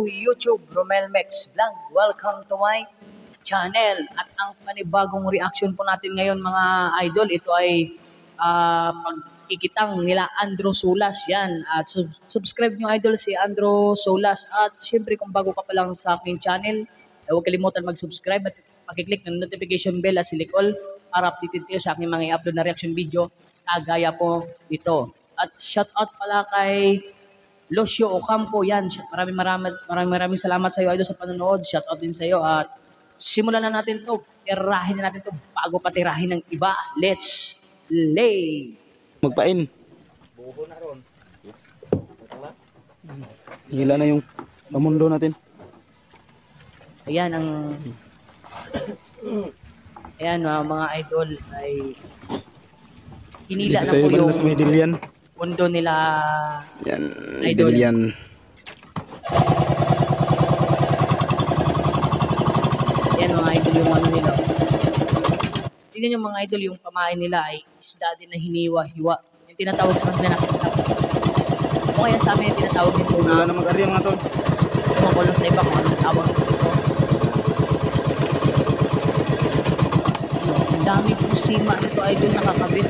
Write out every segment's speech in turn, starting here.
YouTube, Romel Mex Vlog. Welcome to my channel. At ang panibagong reaction po natin ngayon mga idol, ito ay pagkikitang nila Andrew Solas. Yan. At subscribe nyo idol si Andrew Solas. At syempre kung bago ka pa lang sa aking channel, huwag kalimutan mag-subscribe at pakiclick ng notification bell at silik all para updated kayo sa aking mga i-upload na reaction video kagaya po ito. At shoutout pala kay Lucio Ocampo, yan. Maraming salamat sa iyo idol sa panonood. Shoutout din sa iyo at simulan na natin to. Tirahin na natin to bago pa tirahin ng iba. Let's play. Magpain. Buho na ron. Hila na yung pamundo natin. Ayan ang ayan mga idol ay hinila na po yung sa Medellin. mundo nila. Yan, idol. Medellin. Ayan mga idol yung ano nila. Tingnan yung mga idol yung pamain nila ay isda din na hiniwa-hiwa. Yung tinatawag sa kanila na kitap. O kaya sa amin yung tinatawag nito na Wala na mag-ari mga tol. ewan ko lang sa iba kung anong tawag nito. Ang dami pong sima nito idol nakakabit.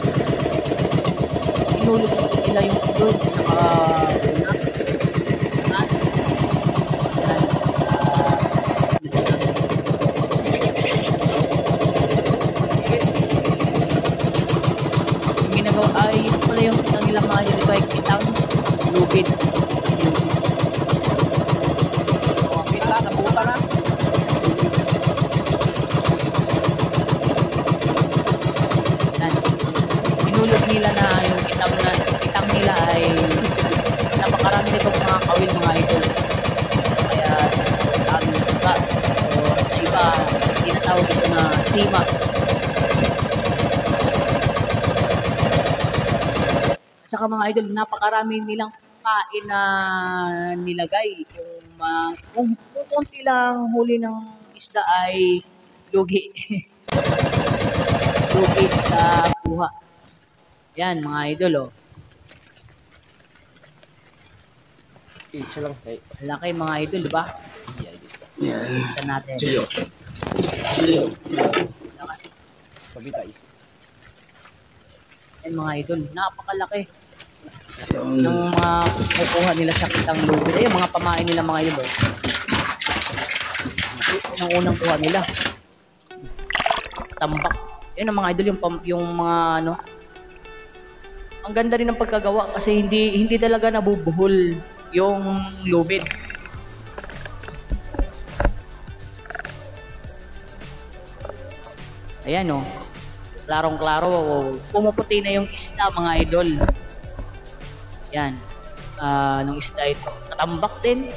Inulog nila yung idol. Ginagawa ay ito pala yung kitang nila mga idol. Ito ay kitang lubid. Inulog nila na yung kitang nila ay napakarami nitong mga kawil mga idol. Kaya sa amin iba o sa iba tinatawag ito na sima. At saka mga idol, napakarami nilang kain na nilagay. Kung konti lang huli ng isda ay lugi. Lugi sa kuha. Yan mga idol oh. Isa lang. Laki mga idol, di ba? Yan. Isa natin. Lakas. Pabitay. Yan mga idol, napakalaki Yung ng mga kukuha nila sa kitang lubid. Ayun, mga pamain nila mga idol oh. Yung unang kuha nila. Tambak. Yan ang mga idol, yung mga ano. Ang ganda rin ng pagkagawa kasi hindi talaga nabubuhol yung lubid. Ayan oh. Klarong-klaro, pumuputi na yung isda mga idol. Yan. Nung isda ito. Natambak din.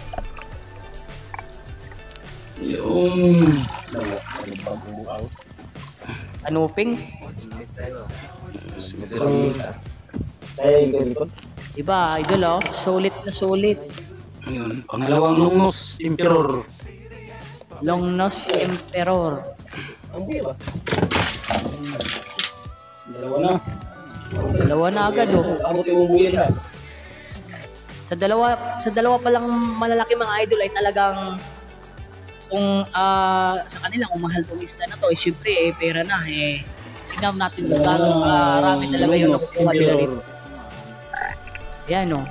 yung Kanuping. Ay, ganito. Diba idol oh. Sulit na sulit. yun, pangalawang lungos emperor. Longnose Emperor. Ang biya ba? Dalawa na. Dalawa na agad oh. Abot yung buyan ha. Sa dalawa pa lang malalaki mga idol ay talagang kung sa kanila kung mahal tong isda na to eh syempre eh pera na eh tingnan natin kung gano'ng rami talaga yung nakukuha nila dito. Yan oh.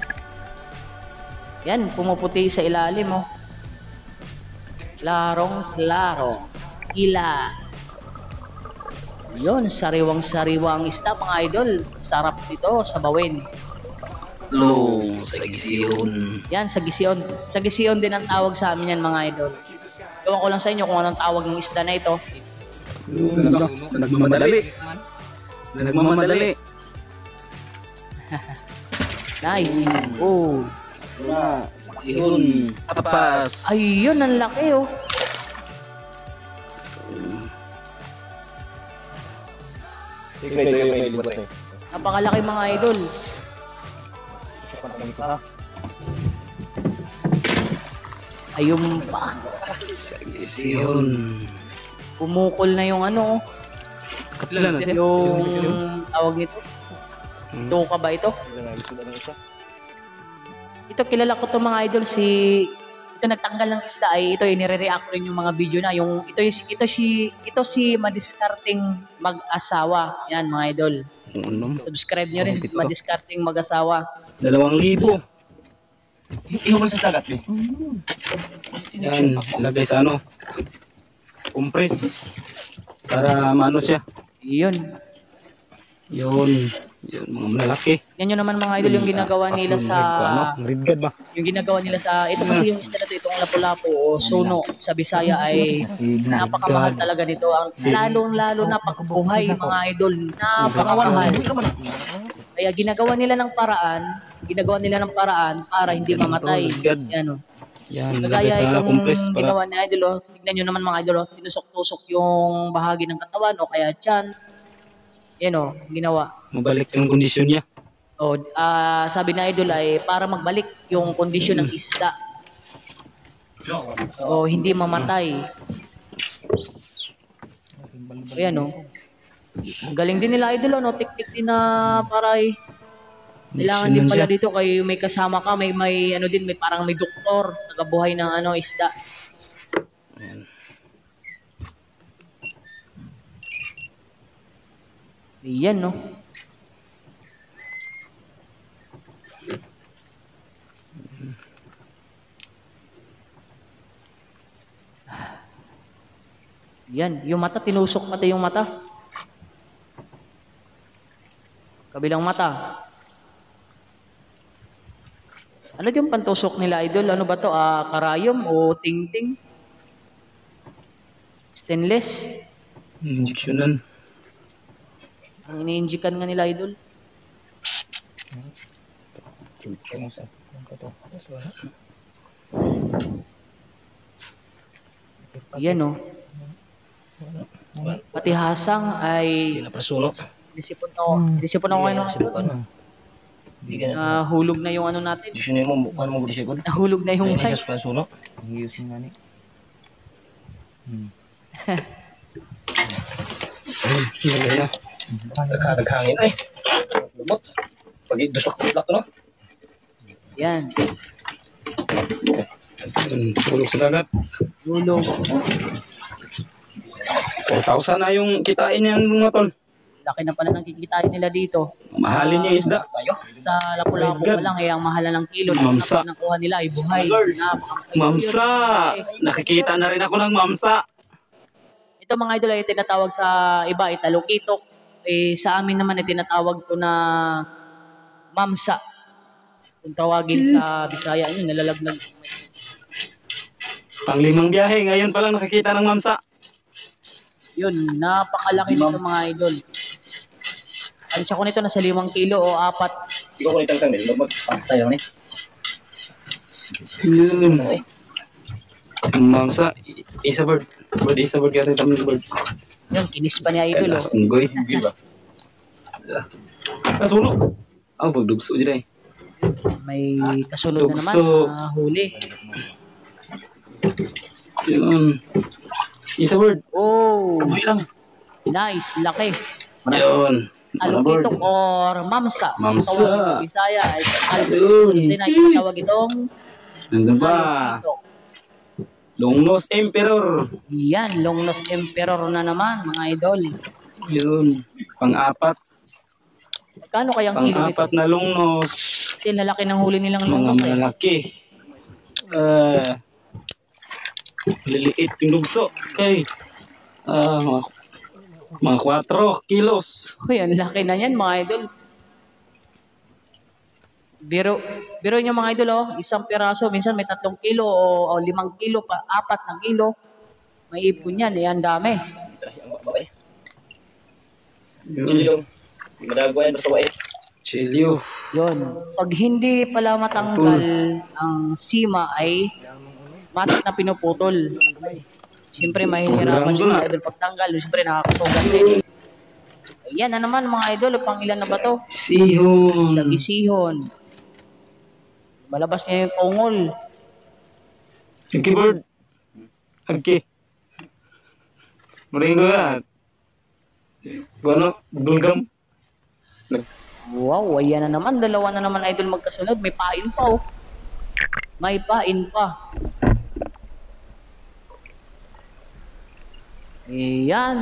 Yan pumuputi sa ilalim oh. Klarong-klaro. Ila. Yun, sariwang-sariwang isda mga idol. Sarap nito sa bawin. Sa Gisiyon. Yan, sa Gisiyon. Sa Gisiyon din ang tawag sa amin yan mga idol. Ewan ko lang sa inyo kung anong tawag ng isda na ito. Nagmamadali. Nagmamadali. Nice. Oh. Yun. Tapas. Ayun, ang laki oh. Secret yung may libot eh. Napakalaki mga idol. Ayun pa. Sa Gisiyon. Pumukol na yung ano oh. Ilan na? Yung tawag nito. Tuka ba ito? Ito kilala ko to mga idol si ito nagtanggal ng isda ay ito yung nire-react rin yung mga video na yung ito si madiskarting mag-asawa. Yan mga idol. Ano? Subscribe niyo rin si madiskarting mag-asawa. 2,000. Iwan sa dagat eh. Yan, lagay sa ano. Compress. Para maano siya. Yun. Yun, mga malalaki. Yan yun naman mga idol yung ginagawa nila sa Red guard ba? yung ginagawa nila sa ito kasi yung isda na to itong lapu-lapu o suno sa Bisaya ay napakamahal talaga nito. Ang lalong-lalo na pagbuhay mga idol, napakamahal. Kaya ginagawa nila ng paraan para hindi mamatay. Yan o. Yan, lagay Kagaya sa itong compress para ginawa ni idol o. Tignan nyo naman mga idol o. Tinusok-tusok yung bahagi ng katawan o kaya tiyan. Yan o, ginawa. mabalik yung kondisyon niya. O, sabi na idol ay para magbalik yung kondisyon ng isda. O hindi mamatay. Ayan o. Ang galing din nila idol no, tiktik din na para ay kailangan din pala dito kay may kasama ka, may ano din, may parang may doktor, tagabuhay ng ano isda. Ayan. Ayan no. Yan, yung mata, tinusok pati yung mata. Kabilang mata. Ano yung pantusok nila, idol? Ano ba to? Karayom o tingting? Stainless? Injeksyonan. Ang ini-injikan nga nila, idol. Yan o. Pati hasang ay Pinapasulok. disipon ako ngayon. Hulog na yung ano natin. Disyon mo, kung mo disikod. Nahulog na yung Kaya mic. siya sulo. Hiyos nga ni. Lagay na. Naghangin ay. Lumot. Pag dusok-tulak no? Yan. Tulog sa dagat. Hulog. 4,000 na yung kitain yan mga tol. Laki na pala ng kikitain nila dito. Mahalin niya yung isda. Sa Lapu-Lapu pa lang, ang mahalan ng kilo. Mamsa. Na nakuha nila ay buhay. Mamsa! Nakikita na rin ako ng mamsa. Ito mga idol ay tinatawag sa iba ay talukitok. Sa amin naman ay tinatawag ko na mamsa. Kung tawagin sa Bisaya, yun, nalalagnag. Pang-5 biyahe, ngayon pa lang nakikita ng mamsa. Yun, napakalaki nito mga idol. Ansya ko nito nasa 5 kilo o 4. Ikaw ko nitang tangil. Lumot. Tayo ni. Yun. Mamsa, isa bird. Isa bird kaya tayo bird. Yun, kinis pa niya idol. Oh. Unggoy. Kasulok. Pagdugso dyan eh. May kasunod na naman Tukso. na huli. Yun. Isa bird. Oh, Kamay lang. nice, laki. Yun. Alukitok or mamsa. Mamsa. Kung tawagin sa Bisaya ay Yun. Kasi na tinatawag itong Nandun ba? alukitok. Longnos Emperor. Yan, Longnos Emperor na naman mga idol. Yun. Pang-apat. Magkano kayang kilo nito? Pang-apat na longnos. Kasi lalaki ng huli nilang Mga Longnos eh. malaki. Liliit yung lugso. Okay. Mga 4 kilos. Uy, ang laki na yan mga idol. Biro nyo mga idol, oh, isang piraso, minsan may 3 kilo o 5 kilo, 4 na kilo. May ipon yan, ang dami. Chilyo. Madagwa yan sa wae. Chilyo. Yun. Pag hindi pala matanggal ang sima ay matik na pinuputol. Siyempre mahihirapan Gramo yung na. mga idol pagtanggal. Siyempre nakakasugat din. Ayan na naman mga idol, pang ilan na ba to? Sihon. Sa gisihon. Malabas niya yung pungol. Sige bird. Okay. Maringo na. Ano? Bulgam. Wow, ayan na naman. 2 na naman idol magkasunod. May pain pa oh. May pain pa. Ayan.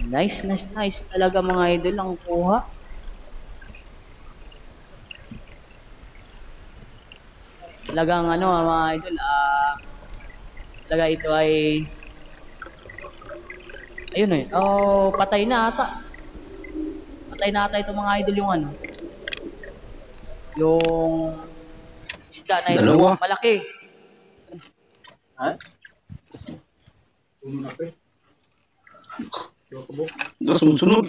Nice talaga mga idol ang kuha. Talagang ano mga idol, talaga ito ay ayun eh. Oh, patay na ata. Patay na ata ito mga idol yung ano. Yung isda na ito, Dalawa. malaki. Ha? Sunod.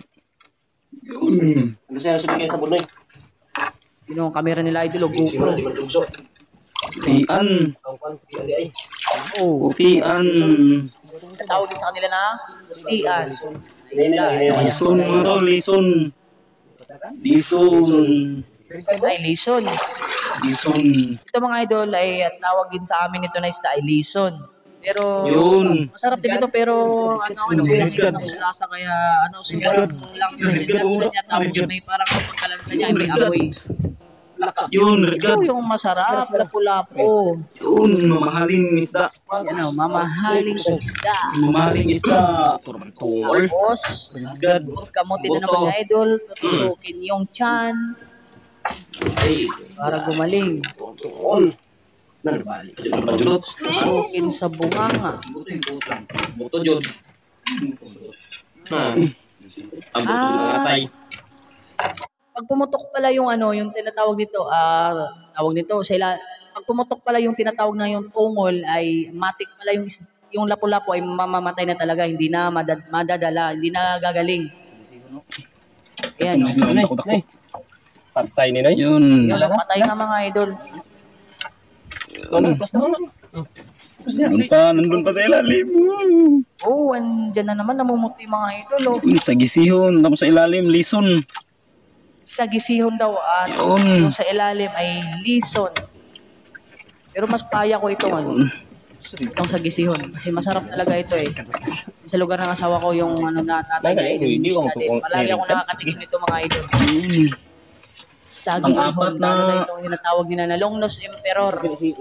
Yun. Ano siya sabihin sa buloy? Yun ang camera nila idol, o Siguro GoPro. di matungso. Putian. Ang kan pili ay. Oh, Putian. tawag din sa kanila na putian. Isda. Lison mga tol, lison. Lison. Ay, lison. Lison. Ito mga idol ay tawag din sa amin ito na isda ay lison. Pero Yun. masarap din ito pero ano nakita ko sa lasa kaya ano siguro lang sa niya tapos may parang pagkalansa niya may amoy. Yun, Ito regad. yung masarap, lapu-lapu. Yun, mamahaling isda. Yan o, mamahaling isda. Mamahaling isda. Turmantol. Tapos, Regad. kamutin na naman ni idol, tutusukin yung tiyan para gumaling. Pajulot. Tusukin sa bunganga. Buto jud. Ha. Ang buto ng atay. Pag pumutok pala yung ano, yung tinatawag dito, tawag nito, pag pumutok pala yung tinatawag na yung tungol ay matik pala yung lapu-lapu ay mamamatay na talaga, hindi na madadala, hindi na gagaling. Ayan, no? Patay ni Noy. Yun. Yun, patay nga mga idol. Nandun pa sa ilalim. Oh, andyan na naman, namumuti mga idol. Oh. Yun, sa gisihon. Tapos sa ilalim, lison. Sa gisihon daw at Yun. yung sa ilalim ay lison. Pero mas paya ko itong ano, itong sa gisihon kasi masarap talaga ito eh. Sa lugar ng asawa ko yung ano na tatay na Hindi ko palagi ako nakakatikim nito mga idol. Sa Pang-apat gisihon na- na itong tinatawag nila na Longnos Emperor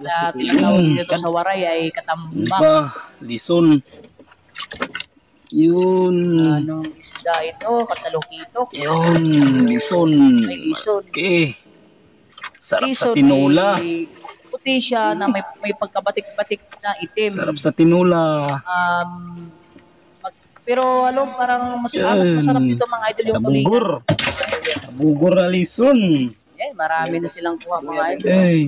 na tinatawag nito sa waray ay katambak. Iba, lison. Yun. Anong isda ito? Katalokito. Yun, lison. Ay, lison. Okay. Sarap sa Lison tinula. ay puti siya na may pagkabatik-batik na itim. Sarap sa tinula. Pero alam, parang mas masarap dito mga idol yung tulingan. Tabugor. Tabugor na lison. Eh, marami na silang kuha mga idol. Eh.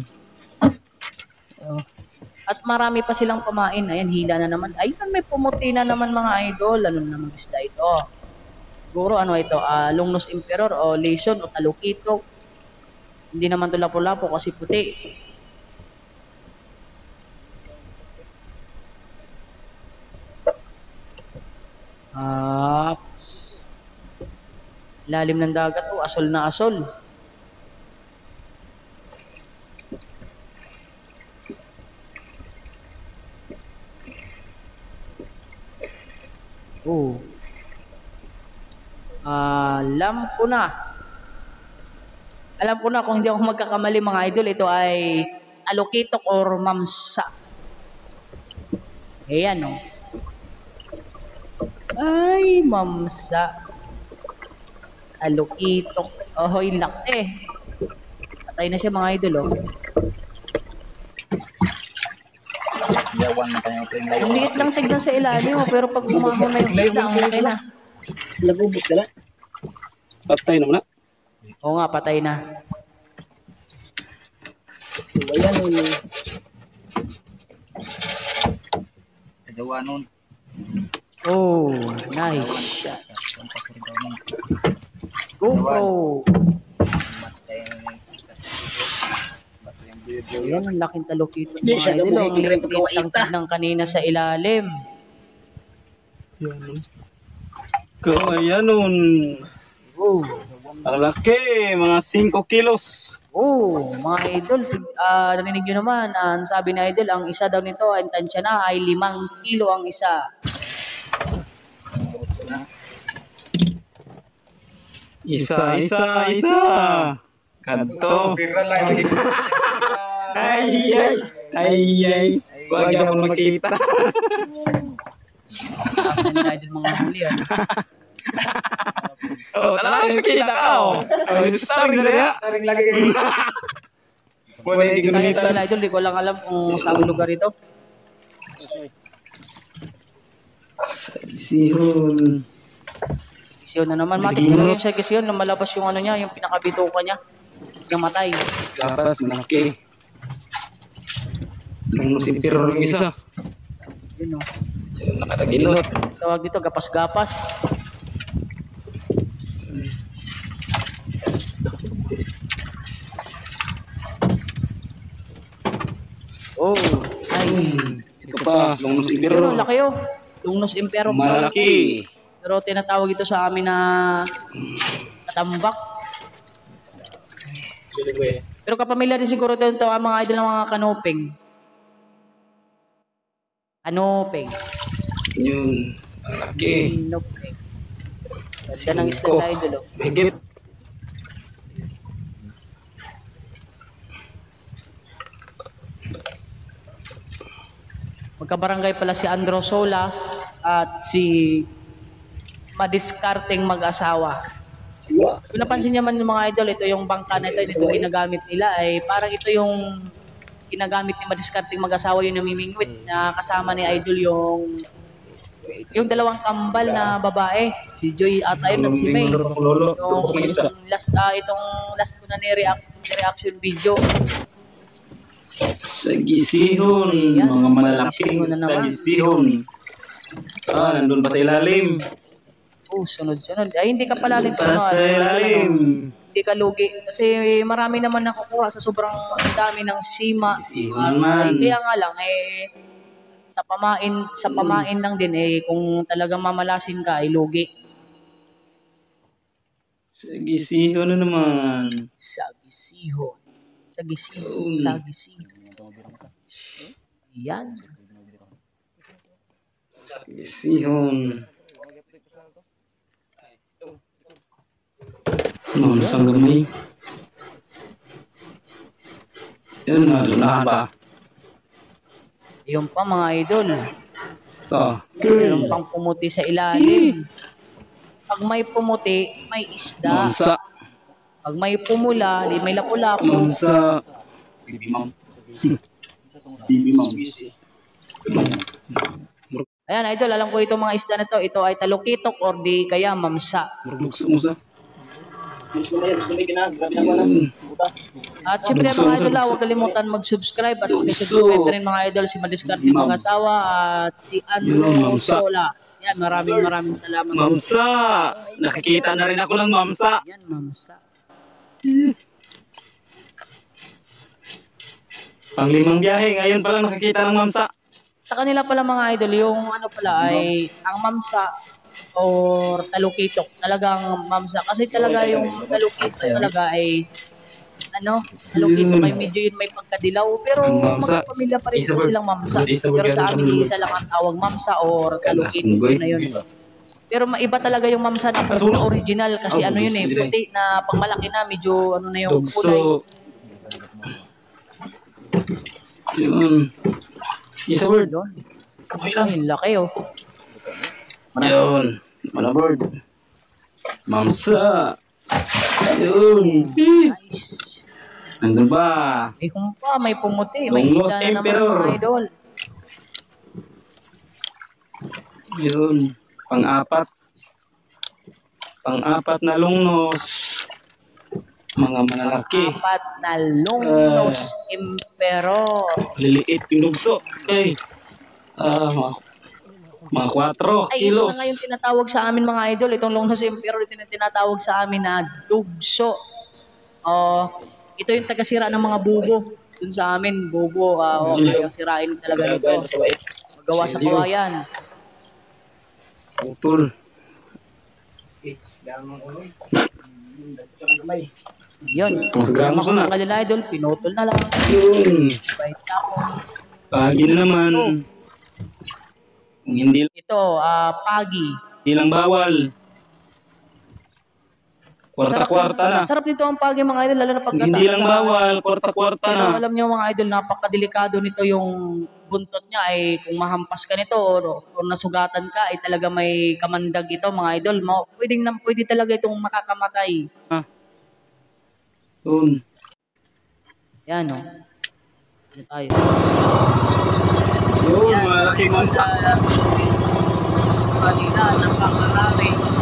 At marami pa silang kumain. Ayan, hila na naman. Ayun, may pumuti na naman mga idol. Ano namang isda ito? Siguro ano ito? Longnos Emperor o lison o talukito. Hindi naman ito lapu-lapu kasi puti. Lalim ng dagat o asol na asol. Oh. Alam ko na. Alam ko na kung hindi ako magkakamali mga idol, ito ay alokitok or mamsa. Ayan o. Ay, mamsa. Alokitok. Oh, ilak eh. Patay na siya mga idol oh. Yawan na kanyang pring Ang liit lang tignan sa ilalim oh, pero pag umahon na yung isda, ang laki na. Lagubot ka lang. Patay naman na. Oo nga, patay na. Ayan eh. Kagawa nun. Oh, nice shot. GoPro. Ayan, ang laking talukito. Di siya Mga idol, gabuhin ang rin pagkawaita. liit lang tignan kanina sa ilalim. Kaya nun. Oh. Ang laki, mga 5 kilos. Oh, mga idol, narinig nyo naman, ang sabi ni idol, ang isa daw nito, ang tansya na ay 5 kilo ang isa. Isa. Kanto. Ay. Wag ako makita. Amin na idol mga huli yan. Oh, talaga makita ka. Oh, starring na ya. Taring lagi kayo. Wala yung Sayang ginamita. sila idol, di ko lang alam kung saan lugar ito. Sihon. Kisyon na naman, matik na yung sa kisyon na malabas yung ano niya, yung pinakabituka niya. Namatay. Gapas, malaki. Nung si Pero ng isa. Yun o. Nakatagilot. Tawag dito, gapas-gapas. Oh, nice. Ito pa, nung si Pero Pero. laki oh. Lungnos Impero. Malaki. Pero tinatawag ito sa amin na katambak. Pero kapamilya din siguro ito ang mga idol ng mga kanoping. Kanoping. Yun. Malaki. Kanoping. Kasi ng isla na idol oh. Higit. Magkabarangay pala si Andro Solas at si madiskarteng mag-asawa. Kung napansin naman ng mga idol, ito yung bangka na ito ginagamit nila ay parang ito yung ginagamit ni madiskarteng mag-asawa yung namimingwit na kasama ni idol yung dalawang kambal na babae, si Joy at ayun at si May. Yung last itong last ko na reaction video. Sagisihon, mga malalaking sagisihon. Nandun pa sa ilalim. Oh, sunod-sunod. Ay, hindi ka palalim. Pa sa ilalim. Hindi ka lugi. Kasi marami naman nakukuha sa sobrang dami ng sima. Sihon man. Kaya nga lang, sa pamain lang din, kung talagang mamalasin ka, ay lugi. Sagisihon na naman. Sagisihon. Sagisihon. Yan. Sagisihon. Sang gamay. Yan na, lunahan pa. Yung pa mga idol. Ito. Meron pang pumuti sa ilalim. Pag may pumuti, may isda. Mamsa. Pag may pumula, di may lapu-lapu. Mamsa. Bibimam. Ayan, idol, alam ko itong mga isda na to. Ito ay talukitok or di kaya mamsa. Musa. At syempre mga idol, huwag kalimutan mag-subscribe at mag-subscribe na rin mga idol si Madiscarte Mag-asawa at si Andrew Solas. Yan, maraming salamat. Mamsa. Nakikita na rin ako ng mamsa. Yan, mamsa. Panglimang biyahe, ngayon pa lang nakikita ng mamsa. Sa kanila pala mga idol, yung ano pala ay ang mamsa or talukitok. Talagang mamsa. Kasi talaga yung talukitok talaga ay talukitok ay medyo yun may pagkadilaw. Pero magpamilya pa rin silang mamsa. Pero sa amin, isa lang ang tawag mamsa or talukitok na yun. Pero maiba talaga yung mamsa na original kasi ano yun puti na pag malaki na medyo ano na yung kulay. Yun. Isa word. Ay, laki oh. Yun. Malabord. Mamsa. Yun. Nice. Nandun ba? Kung pa may pumuti, may Lungnos isda na naman Emperor. mga idol. Yun. Pang-apat na lungnos. Mga malalaki. Apat na lungnos Emperor. Liliit yung lugso. Okay. Mga 4 Ay, ito kilos. na ngayon tinatawag sa amin mga idol. Itong lungnos Emperor, ito na tinatawag sa amin na dugso. Ito yung tagasira ng mga bubo. Dun sa amin, bubo. Kaya sirain talaga nito. Magawa sa kawayan. Putol. Yun. Mas gramos na. Mga kanila idol, pinutol na lang. Yun. Bait na ako. Pagi na naman. Kung hindi Ito, pagi. lang bawal. Kwarta-kwarta na. Sarap nito ang pagi mga idol, lalo na pagkataas. Hindi lang bawal, kwarta-kwarta Pero na. alam niyo mga idol, napakadelikado nito yung buntot niya ay kung mahampas ka nito o nasugatan ka ay talaga may kamandag ito mga idol. Pwede talaga itong makakamatay. Yun. Yan o. Ito tayo. Yun, malaking mansa. Kanina, napakarami.